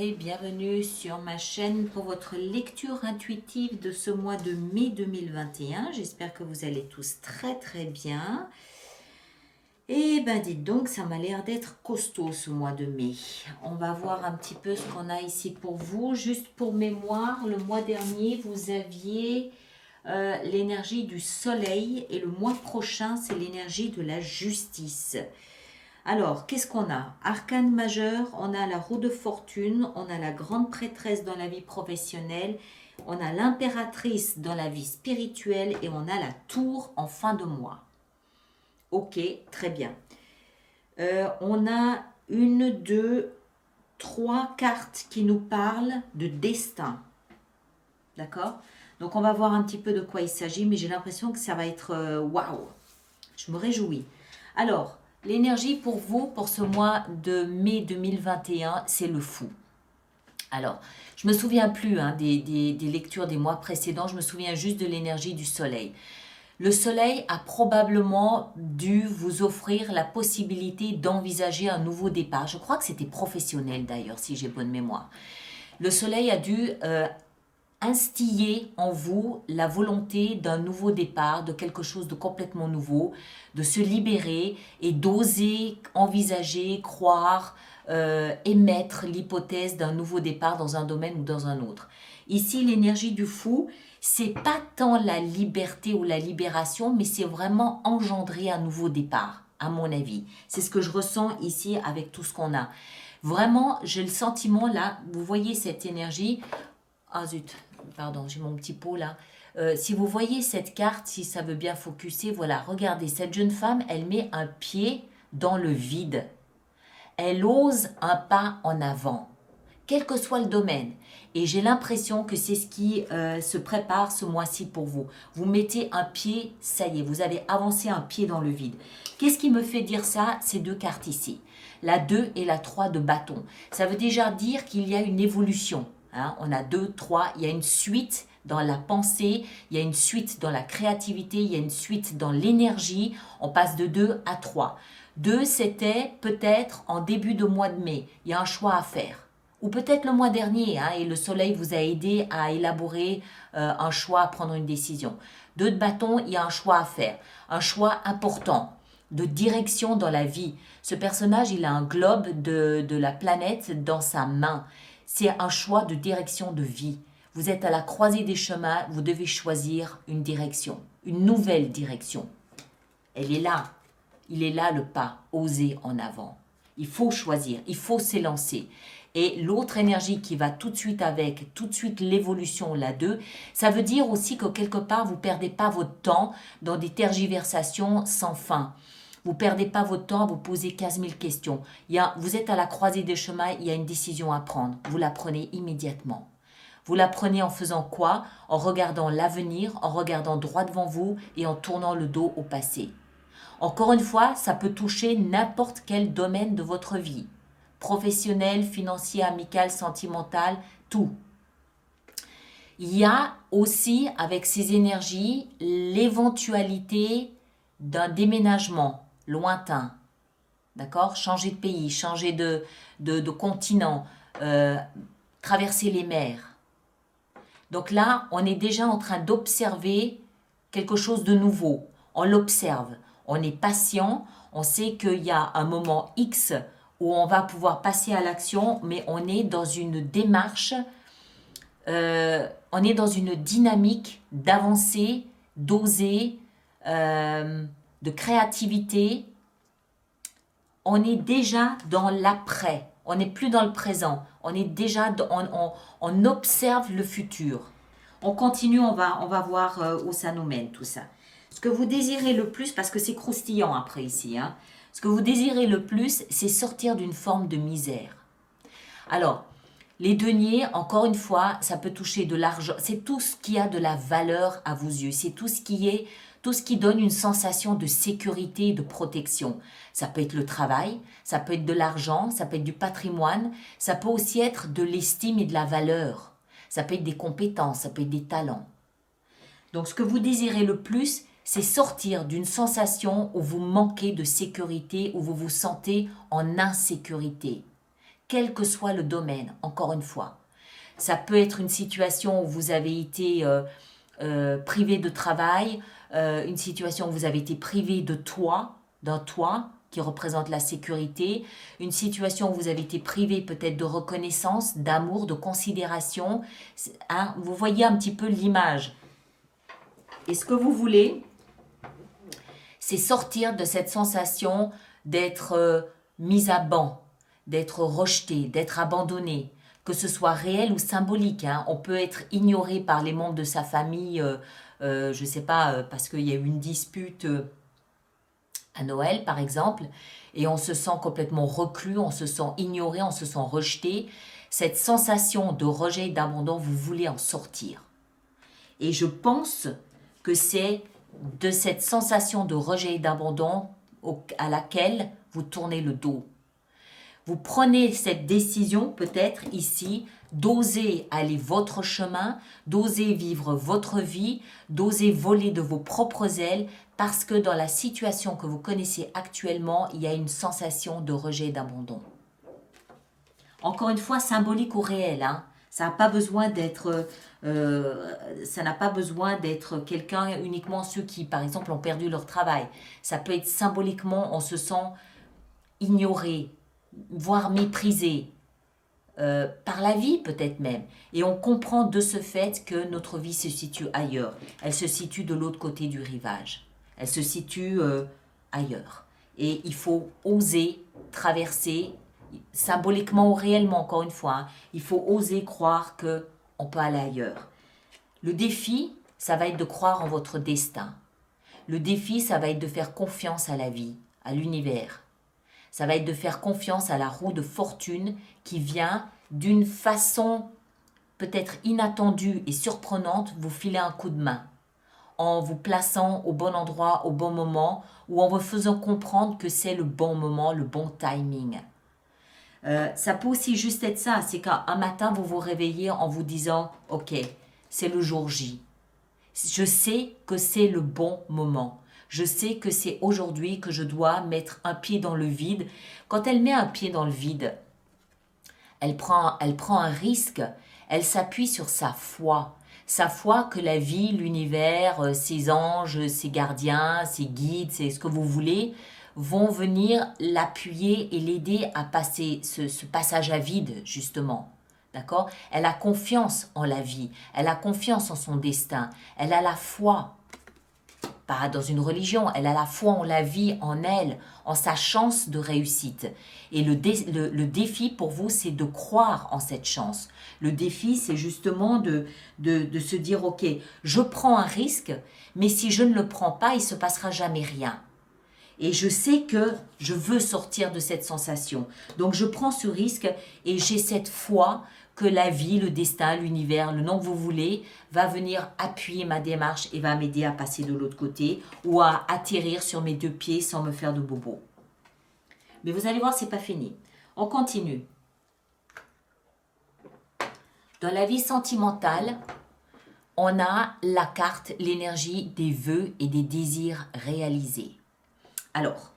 et bienvenue sur ma chaîne pour votre lecture intuitive de ce mois de mai 2021. J'espère que vous allez tous très bien. Et ben dites donc, ça m'a l'air d'être costaud ce mois de mai. On va voir un petit peu ce qu'on a ici pour vous. Juste pour mémoire, le mois dernier, vous aviez l'énergie du soleil et le mois prochain, c'est l'énergie de la justice. Alors, qu'est-ce qu'on a? Arcane majeur, on a la roue de fortune, on a la grande prêtresse dans la vie professionnelle, on a l'impératrice dans la vie spirituelle et on a la tour en fin de mois. Ok, très bien. On a une, deux, trois cartes qui nous parlent de destin. D'accord? Donc, on va voir un petit peu de quoi il s'agit, mais j'ai l'impression que ça va être waouh! Je me réjouis. Alors, l'énergie pour vous, pour ce mois de mai 2021, c'est le fou. Alors, je ne me souviens plus des lectures des mois précédents, je me souviens juste de l'énergie du soleil. Le soleil a probablement dû vous offrir la possibilité d'envisager un nouveau départ. Je crois que c'était professionnel d'ailleurs, si j'ai bonne mémoire. Le soleil a dû instiller en vous la volonté d'un nouveau départ, de quelque chose de complètement nouveau, de se libérer et d'oser envisager, croire, émettre l'hypothèse d'un nouveau départ dans un domaine ou dans un autre. Ici, l'énergie du fou, c'est pas tant la liberté ou la libération, mais c'est vraiment engendrer un nouveau départ, à mon avis. C'est ce que je ressens ici avec tout ce qu'on a. Vraiment, j'ai le sentiment là, vous voyez cette énergie. Ah zut, pardon, j'ai mon petit pot là. Si vous voyez cette carte, si ça veut bien focuser, voilà, regardez, cette jeune femme, elle met un pied dans le vide. Elle ose un pas en avant, quel que soit le domaine. Et j'ai l'impression que c'est ce qui se prépare ce mois-ci pour vous. Vous mettez un pied, ça y est, vous avez avancé un pied dans le vide. Qu'est-ce qui me fait dire ça? Ces deux cartes ici, la 2 et la 3 de bâton. Ça veut déjà dire qu'il y a une évolution. On a 2, 3, il y a une suite dans la pensée, il y a une suite dans la créativité, il y a une suite dans l'énergie. On passe de 2 à 3. 2, c'était peut-être en début de mois de mai. Il y a un choix à faire. Ou peut-être le mois dernier, et le soleil vous a aidé à élaborer un choix, à prendre une décision. 2 de bâton, il y a un choix à faire. Un choix important, de direction dans la vie. Ce personnage, il a un globe de la planète dans sa main. C'est un choix de direction de vie. Vous êtes à la croisée des chemins, vous devez choisir une direction, une nouvelle direction. Elle est là. Il est là le pas, oser en avant. Il faut choisir, il faut s'élancer. Et l'autre énergie qui va tout de suite avec, tout de suite l'évolution, la 2, ça veut dire aussi que quelque part, vous ne perdez pas votre temps dans des tergiversations sans fin. Vous ne perdez pas votre temps à vous poser 15 000 questions. Vous êtes à la croisée des chemins, il y a une décision à prendre. Vous la prenez immédiatement. Vous la prenez en faisant quoi? En regardant l'avenir, en regardant droit devant vous et en tournant le dos au passé. Encore une fois, ça peut toucher n'importe quel domaine de votre vie. Professionnel, financier, amical, sentimental, tout. Il y a aussi, avec ces énergies, l'éventualité d'un déménagement lointain. D'accord? Changer de pays, changer de continent, traverser les mers. Donc là, on est déjà en train d'observer quelque chose de nouveau. On l'observe. On est patient, on sait qu'il y a un moment X où on va pouvoir passer à l'action, mais on est dans une démarche, on est dans une dynamique d'avancer, d'oser, de créativité. On est déjà dans l'après, on n'est plus dans le présent, on est déjà, on observe le futur. On continue, on va voir où ça nous mène tout ça. Ce que vous désirez le plus, parce que c'est croustillant après ici, ce que vous désirez le plus, c'est sortir d'une forme de misère. Alors, les deniers, encore une fois, ça peut toucher de l'argent. C'est tout ce qui a de la valeur à vos yeux. C'est tout ce qui donne une sensation de sécurité et de protection. Ça peut être le travail, ça peut être de l'argent, ça peut être du patrimoine, ça peut aussi être de l'estime et de la valeur. Ça peut être des compétences, ça peut être des talents. Donc, ce que vous désirez le plus, c'est sortir d'une sensation où vous manquez de sécurité, où vous vous sentez en insécurité. quel que soit le domaine, encore une fois. Ça peut être une situation où vous avez été privé de travail, une situation où vous avez été privé de toit, d'un toit qui représente la sécurité, une situation où vous avez été privé peut-être de reconnaissance, d'amour, de considération. Hein, vous voyez un petit peu l'image. Et ce que vous voulez, c'est sortir de cette sensation d'être mis à banc, d'être rejeté, d'être abandonné, que ce soit réel ou symbolique. Hein. On peut être ignoré par les membres de sa famille, je ne sais pas, parce qu'il y a eu une dispute à Noël, par exemple, et on se sent complètement reclus, on se sent ignoré, on se sent rejeté. Cette sensation de rejet et d'abandon, vous voulez en sortir. Et je pense que c'est de cette sensation de rejet et d'abandon à laquelle vous tournez le dos. Vous prenez cette décision peut-être ici d'oser aller votre chemin, d'oser vivre votre vie, d'oser voler de vos propres ailes parce que dans la situation que vous connaissez actuellement, il y a une sensation de rejet et d'abandon. Encore une fois, symbolique ou réel, hein. Ça n'a pas besoin d'être quelqu'un, uniquement ceux qui, par exemple, ont perdu leur travail. Ça peut être symboliquement, on se sent ignoré, voire méprisé par la vie peut-être même. Et on comprend de ce fait que notre vie se situe ailleurs. Elle se situe de l'autre côté du rivage. Elle se situe ailleurs. Et il faut oser traverser, symboliquement ou réellement, encore une fois, hein, il faut oser croire qu'on peut aller ailleurs. Le défi, ça va être de croire en votre destin. Le défi, ça va être de faire confiance à la vie, à l'univers. Ça va être de faire confiance à la roue de fortune qui vient d'une façon peut-être inattendue et surprenante vous filer un coup de main en vous plaçant au bon endroit, au bon moment ou en vous faisant comprendre que c'est le bon moment, le bon timing. Ça peut aussi juste être ça, c'est qu'un matin vous vous réveillez en vous disant « Ok, c'est le jour J. Je sais que c'est le bon moment. Je sais que c'est aujourd'hui que je dois mettre un pied dans le vide. » Quand elle met un pied dans le vide, elle prend un risque, elle s'appuie sur sa foi que la vie, l'univers, ses anges, ses gardiens, ses guides, c'est ce que vous voulez, vont venir l'appuyer et l'aider à passer ce passage à vide, justement. D'accord? Elle a confiance en la vie, elle a confiance en son destin, elle a la foi. Pas dans une religion, elle a la foi en la vie, en elle, en sa chance de réussite. Et le défi pour vous, c'est de croire en cette chance. Le défi, c'est justement de se dire, ok, je prends un risque, mais si je ne le prends pas, il ne se passera jamais rien. Et je sais que je veux sortir de cette sensation. Donc je prends ce risque et j'ai cette foi que la vie, le destin, l'univers, le nom que vous voulez, va venir appuyer ma démarche et va m'aider à passer de l'autre côté ou à atterrir sur mes deux pieds sans me faire de bobo. Mais vous allez voir, c'est pas fini. On continue. Dans la vie sentimentale, on a la carte, l'énergie des vœux et des désirs réalisés. Alors,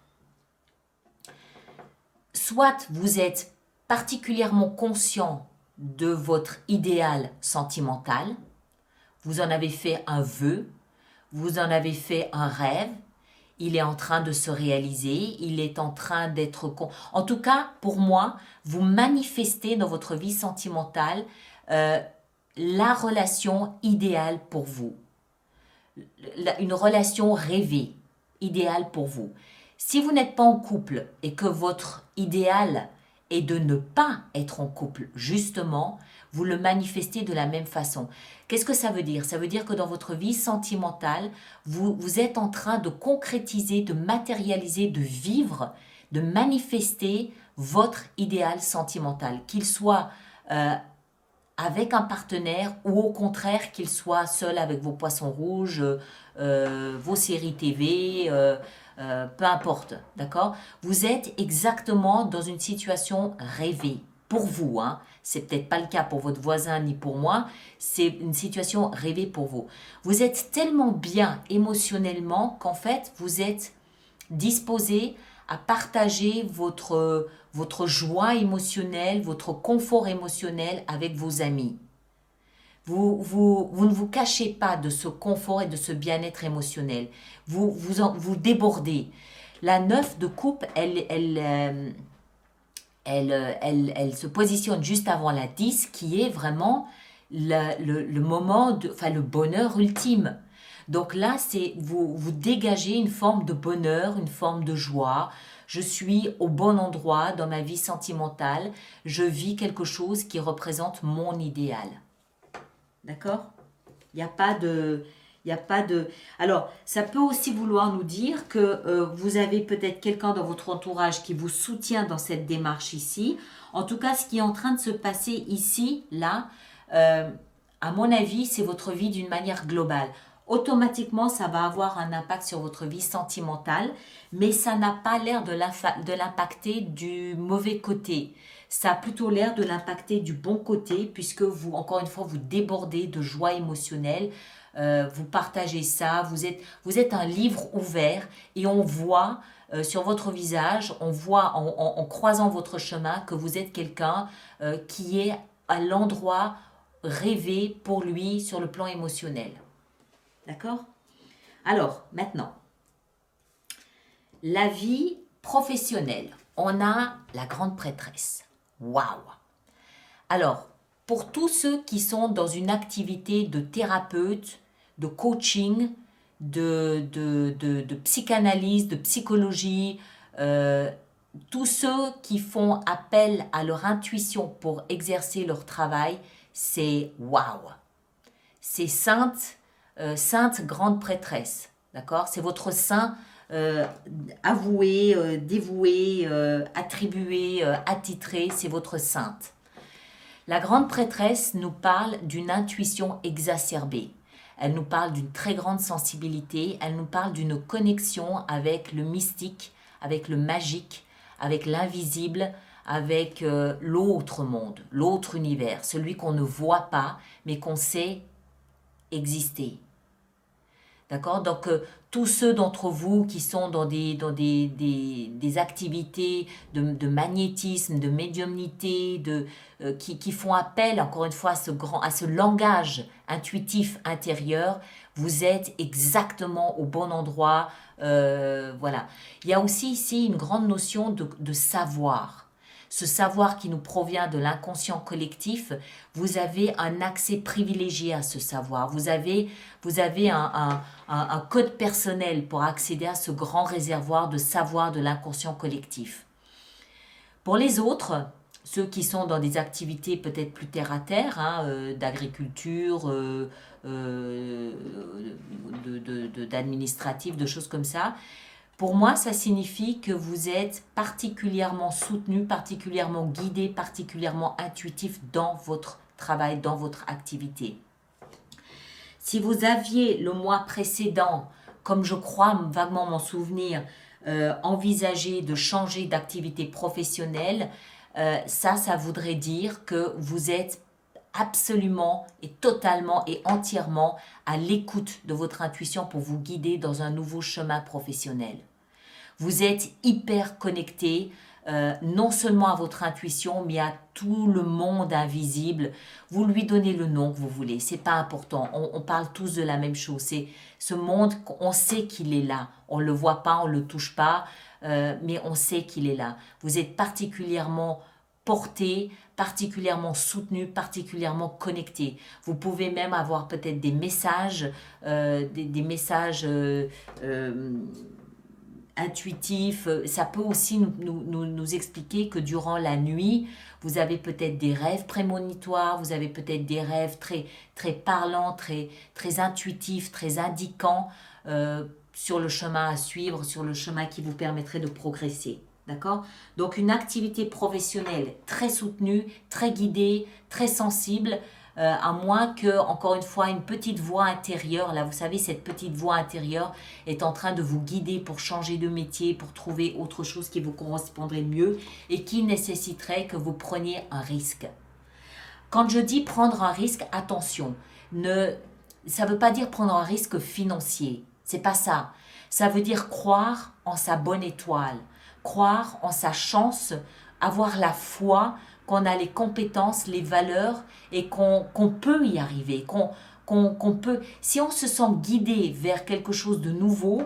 soit vous êtes particulièrement conscient de votre idéal sentimental, vous en avez fait un vœu, vous en avez fait un rêve, il est en train de se réaliser, il est en train d'être... En tout cas, pour moi, vous manifestez dans votre vie sentimentale la relation idéale pour vous, une relation rêvée, idéale pour vous. Si vous n'êtes pas en couple et que votre idéal est de ne pas être en couple, justement, vous le manifestez de la même façon. Qu'est-ce que ça veut dire? Ça veut dire que dans votre vie sentimentale, vous êtes en train de concrétiser, de matérialiser, de vivre, de manifester votre idéal sentimental, qu'il soit avec un partenaire ou au contraire qu'il soit seul avec vos poissons rouges, vos séries TV, peu importe, d'accord? Vous êtes exactement dans une situation rêvée, pour vous, hein. C'est peut-être pas le cas pour votre voisin ni pour moi, c'est une situation rêvée pour vous. Vous êtes tellement bien émotionnellement qu'en fait, vous êtes disposé à partager votre joie émotionnelle, votre confort émotionnel avec vos amis. Vous ne vous cachez pas de ce confort et de ce bien-être émotionnel. Vous débordez. La 9 de coupe, elle se positionne juste avant la 10, qui est vraiment le moment, enfin le bonheur ultime. Donc là, vous dégagez une forme de bonheur, une forme de joie. Je suis au bon endroit dans ma vie sentimentale. Je vis quelque chose qui représente mon idéal. D'accord? Il n'y a pas de... Il n'y a pas de... Alors, ça peut aussi vouloir nous dire que vous avez peut-être quelqu'un dans votre entourage qui vous soutient dans cette démarche ici. En tout cas, ce qui est en train de se passer ici, là, à mon avis, c'est votre vie d'une manière globale. Automatiquement, ça va avoir un impact sur votre vie sentimentale, mais ça n'a pas l'air de l'impacter du mauvais côté. Ça a plutôt l'air de l'impacter du bon côté, puisque vous, encore une fois, vous débordez de joie émotionnelle. Vous partagez ça, vous êtes un livre ouvert et on voit sur votre visage, on voit en croisant votre chemin que vous êtes quelqu'un qui est à l'endroit rêvé pour lui sur le plan émotionnel. D'accord? Alors, maintenant, la vie professionnelle. On a la grande prêtresse. Waouh! Alors, pour tous ceux qui sont dans une activité de thérapeute, de coaching, de psychanalyse, de psychologie, tous ceux qui font appel à leur intuition pour exercer leur travail, c'est waouh! C'est sainte grande prêtresse, d'accord? C'est votre saint avoué, dévoué, attribué, attitré, c'est votre sainte. La grande prêtresse nous parle d'une intuition exacerbée. Elle nous parle d'une très grande sensibilité, elle nous parle d'une connexion avec le mystique, avec le magique, avec l'invisible, avec l'autre monde, l'autre univers, celui qu'on ne voit pas, mais qu'on sait exister. D'accord? Donc, tous ceux d'entre vous qui sont dans des activités de magnétisme, de médiumnité, qui font appel, encore une fois, à ce langage intuitif intérieur, vous êtes exactement au bon endroit. Voilà. Il y a aussi ici une grande notion de savoir. Ce savoir qui nous provient de l'inconscient collectif, vous avez un accès privilégié à ce savoir. Vous avez un code personnel pour accéder à ce grand réservoir de savoir de l'inconscient collectif. Pour les autres, ceux qui sont dans des activités peut-être plus terre-à-terre, d'agriculture, d'administratif, de choses comme ça, pour moi, ça signifie que vous êtes particulièrement soutenu, particulièrement guidé, particulièrement intuitif dans votre travail, dans votre activité. Si vous aviez le mois précédent, comme je crois vaguement m'en souvenir, envisagé de changer d'activité professionnelle, ça voudrait dire que vous êtes absolument et totalement et entièrement à l'écoute de votre intuition pour vous guider dans un nouveau chemin professionnel. Vous êtes hyper connecté, non seulement à votre intuition, mais à tout le monde invisible. Vous lui donnez le nom que vous voulez, c'est pas important. On parle tous de la même chose. C'est ce monde, on sait qu'il est là. On le voit pas, on le touche pas, mais on sait qu'il est là. Vous êtes particulièrement porté, particulièrement soutenu, particulièrement connecté. Vous pouvez même avoir peut-être des messages, des messages intuitifs. Ça peut aussi nous expliquer que durant la nuit, vous avez peut-être des rêves prémonitoires, vous avez peut-être des rêves très, très parlants, très, très intuitifs, très indiquants sur le chemin à suivre, sur le chemin qui vous permettrait de progresser. D'accord? Donc une activité professionnelle très soutenue, très guidée, très sensible, à moins que, encore une fois, une petite voix intérieure, là vous savez, cette petite voix intérieure est en train de vous guider pour changer de métier, pour trouver autre chose qui vous correspondrait mieux et qui nécessiterait que vous preniez un risque. Quand je dis prendre un risque, attention, ça ne veut pas dire prendre un risque financier, c'est pas ça. Ça veut dire croire en sa bonne étoile, croire en sa chance, avoir la foi qu'on a les compétences, les valeurs et qu'on peut y arriver, qu'on peut. Si on se sent guidé vers quelque chose de nouveau,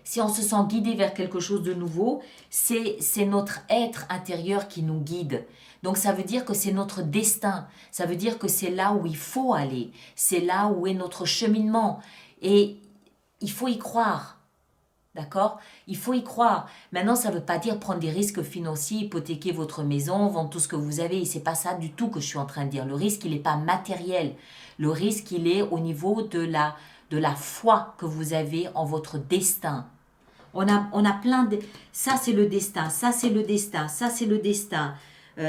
si on se sent guidé vers quelque chose de nouveau, c'est notre être intérieur qui nous guide. Donc ça veut dire que c'est notre destin, ça veut dire que c'est là où il faut aller, c'est là où est notre cheminement. Et il faut y croire, d'accord? Il faut y croire. Maintenant, ça ne veut pas dire prendre des risques financiers, hypothéquer votre maison, vendre tout ce que vous avez. C'est pas ça du tout que je suis en train de dire. Le risque, il n'est pas matériel. Le risque, il est au niveau de la foi que vous avez en votre destin. On a plein de... Ça, c'est le destin. Ça, c'est le destin. Ça, c'est le destin.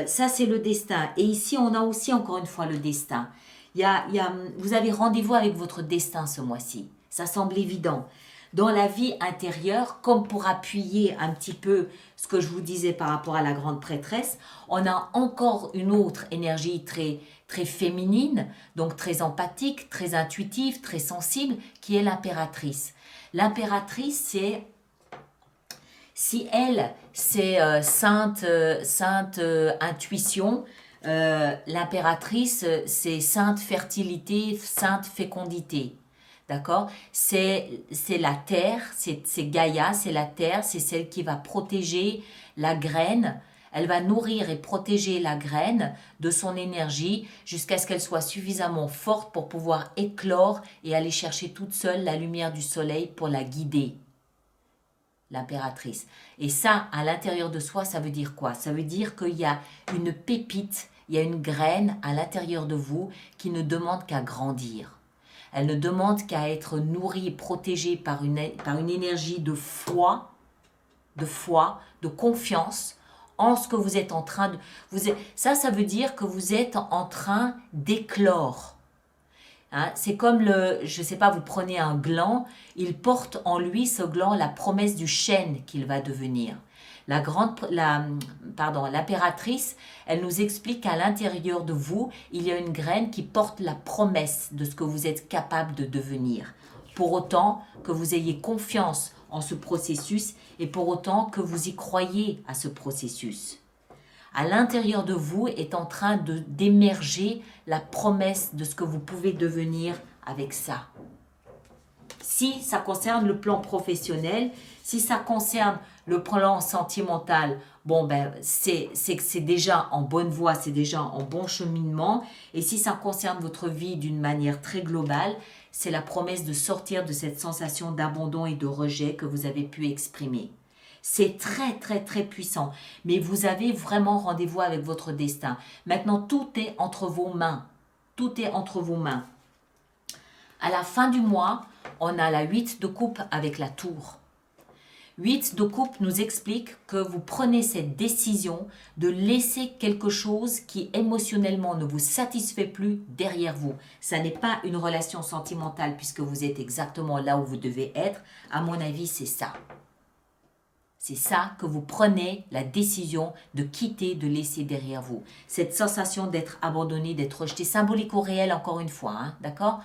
Ça, c'est le destin. Et ici, on a aussi, encore une fois, le destin. Vous avez rendez-vous avec votre destin ce mois-ci. Ça semble évident. Dans la vie intérieure, comme pour appuyer un petit peu ce que je vous disais par rapport à la grande prêtresse, on a encore une autre énergie très, très féminine, donc très empathique, très intuitive, très sensible, qui est l'impératrice. L'impératrice, c'est... Si elle, c'est sainte intuition, l'impératrice, c'est sainte fertilité, sainte fécondité. D'accord? C'est la terre, c'est Gaïa, c'est la terre, c'est celle qui va protéger la graine. Elle va nourrir et protéger la graine de son énergie jusqu'à ce qu'elle soit suffisamment forte pour pouvoir éclore et aller chercher toute seule la lumière du soleil pour la guider. L'impératrice. Et ça, à l'intérieur de soi, ça veut dire quoi? Ça veut dire qu'il y a une pépite, il y a une graine à l'intérieur de vous qui ne demande qu'à grandir. Elle ne demande qu'à être nourrie et protégée par une énergie de foi, de confiance en ce que vous êtes en train de... Ça veut dire que vous êtes en train d'éclore. Hein, c'est comme je ne sais pas, vous prenez un gland, il porte en lui, ce gland, la promesse du chêne qu'il va devenir. L'impératrice, elle nous explique qu'à l'intérieur de vous, il y a une graine qui porte la promesse de ce que vous êtes capable de devenir. Pour autant que vous ayez confiance en ce processus et pour autant que vous y croyez à ce processus. À l'intérieur de vous est en train d'émerger la promesse de ce que vous pouvez devenir avec ça. Si ça concerne le plan professionnel, si ça concerne le plan sentimental, c'est que c'est déjà en bonne voie, c'est déjà en bon cheminement. Et si ça concerne votre vie d'une manière très globale, c'est la promesse de sortir de cette sensation d'abandon et de rejet que vous avez pu exprimer. C'est très, très, très puissant. Mais vous avez vraiment rendez-vous avec votre destin. Maintenant, tout est entre vos mains. Tout est entre vos mains. À la fin du mois, on a la 8 de coupe avec la tour. 8 de coupe nous explique que vous prenez cette décision de laisser quelque chose qui émotionnellement ne vous satisfait plus derrière vous. Ça n'est pas une relation sentimentale puisque vous êtes exactement là où vous devez être. À mon avis, c'est ça. C'est ça que vous prenez la décision de quitter, de laisser derrière vous. Cette sensation d'être abandonné, d'être rejeté, symbolique ou réel encore une fois, hein, d'accord?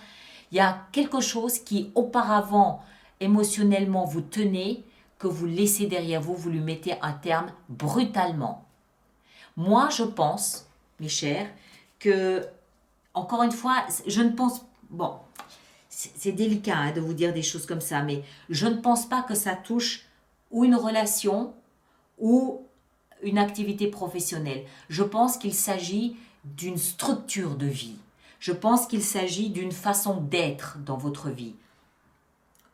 Il y a quelque chose qui auparavant émotionnellement vous tenait, que vous laissez derrière vous, vous lui mettez un terme brutalement. Moi, je pense, mes chers, que, encore une fois, je ne pense... Bon, c'est délicat hein, de vous dire des choses comme ça, mais je ne pense pas que ça touche ou une relation ou une activité professionnelle. Je pense qu'il s'agit d'une structure de vie. Je pense qu'il s'agit d'une façon d'être dans votre vie.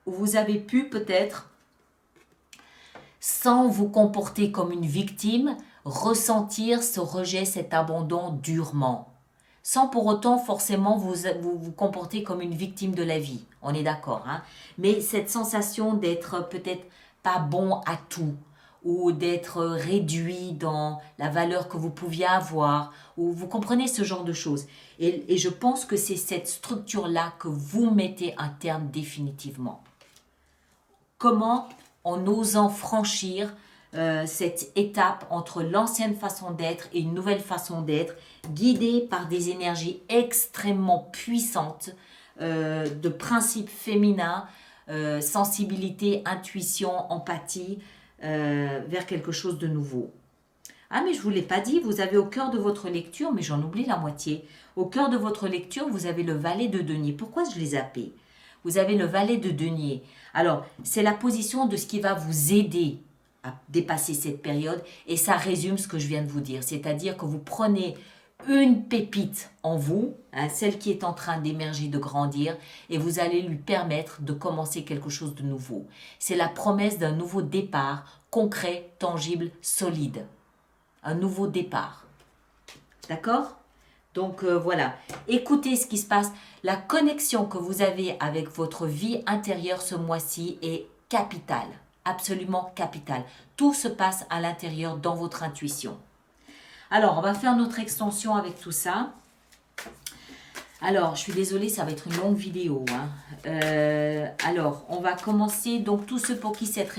Où vous avez pu peut-être, sans vous comporter comme une victime, ressentir ce rejet, cet abandon durement. Sans pour autant forcément vous comporter comme une victime de la vie. On est d'accord, hein? Mais cette sensation d'être peut-être pas bon à tout, ou d'être réduit dans la valeur que vous pouviez avoir, ou vous comprenez ce genre de choses. Et je pense que c'est cette structure-là que vous mettez un terme définitivement. Comment, en osant franchir cette étape entre l'ancienne façon d'être et une nouvelle façon d'être, guidée par des énergies extrêmement puissantes, de principes féminins, sensibilité, intuition, empathie, vers quelque chose de nouveau. Ah, mais je ne vous l'ai pas dit, vous avez au cœur de votre lecture, mais j'en oublie la moitié. Au cœur de votre lecture, vous avez le valet de denier. Pourquoi je l'ai zappé? Vous avez le valet de denier. Alors, c'est la position de ce qui va vous aider à dépasser cette période et ça résume ce que je viens de vous dire. C'est-à-dire que vous prenez une pépite en vous, hein, celle qui est en train d'émerger, de grandir, et vous allez lui permettre de commencer quelque chose de nouveau. C'est la promesse d'un nouveau départ concret, tangible, solide. Un nouveau départ. D'accord? Donc voilà, écoutez ce qui se passe. La connexion que vous avez avec votre vie intérieure ce mois-ci est capitale, absolument capitale. Tout se passe à l'intérieur dans votre intuition. Alors, on va faire notre extension avec tout ça. Alors, je suis désolée, ça va être une longue vidéo. Hein. Alors, on va commencer. Donc, tous ceux pour qui cette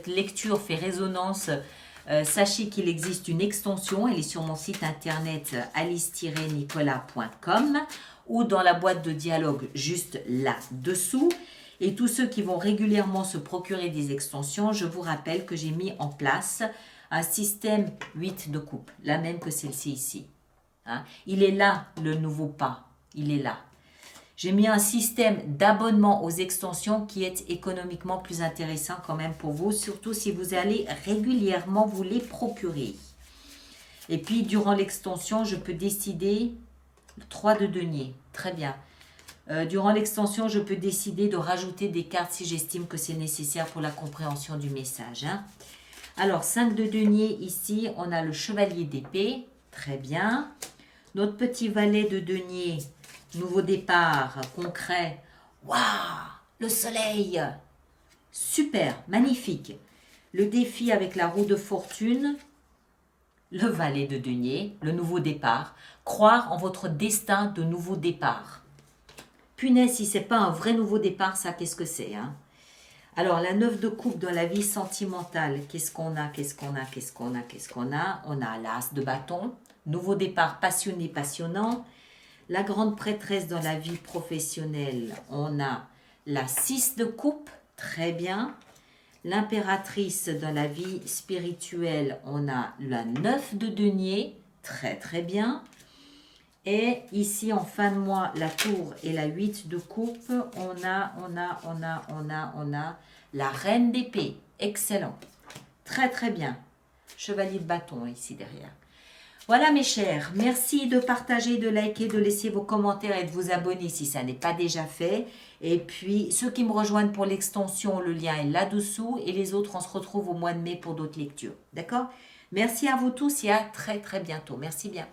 lecture fait résonance, sachez qu'il existe une extension. Elle est sur mon site internet alice-nicolas.com ou dans la boîte de dialogue juste là-dessous. Et tous ceux qui vont régulièrement se procurer des extensions, je vous rappelle que j'ai mis en place un système 8 de coupe, la même que celle-ci ici. Hein. Il est là, le nouveau pas. Il est là. J'ai mis un système d'abonnement aux extensions qui est économiquement plus intéressant quand même pour vous, surtout si vous allez régulièrement vous les procurer. Et puis, durant l'extension, je peux décider, 3 de denier, très bien. Durant l'extension, je peux décider de rajouter des cartes si j'estime que c'est nécessaire pour la compréhension du message. Hein. Alors, 5 de denier, ici, on a le chevalier d'épée, très bien. Notre petit valet de denier, nouveau départ, concret. Waouh, le soleil. Super, magnifique. Le défi avec la roue de fortune, le valet de denier, le nouveau départ. Croire en votre destin de nouveau départ. Punaise, si ce n'est pas un vrai nouveau départ, ça, qu'est-ce que c'est, hein? Alors, la 9 de coupe dans la vie sentimentale, qu'est-ce qu'on a, qu'est-ce qu'on a, qu'est-ce qu'on a, qu'est-ce qu'on a? On a l'as de bâton, nouveau départ passionné, passionnant. La grande prêtresse dans la vie professionnelle, on a la 6 de coupe, très bien. L'impératrice dans la vie spirituelle, on a la 9 de denier, très très bien. Et ici, en fin de mois, la tour et la 8 de coupe, on a la reine d'épée. Excellent. Très, très bien. Chevalier de bâton ici derrière. Voilà mes chers, merci de partager, de liker, de laisser vos commentaires et de vous abonner si ça n'est pas déjà fait. Et puis, ceux qui me rejoignent pour l'extension, le lien est là-dessous. Et les autres, on se retrouve au mois de mai pour d'autres lectures. D'accord? Merci à vous tous et à très, très bientôt. Merci bien.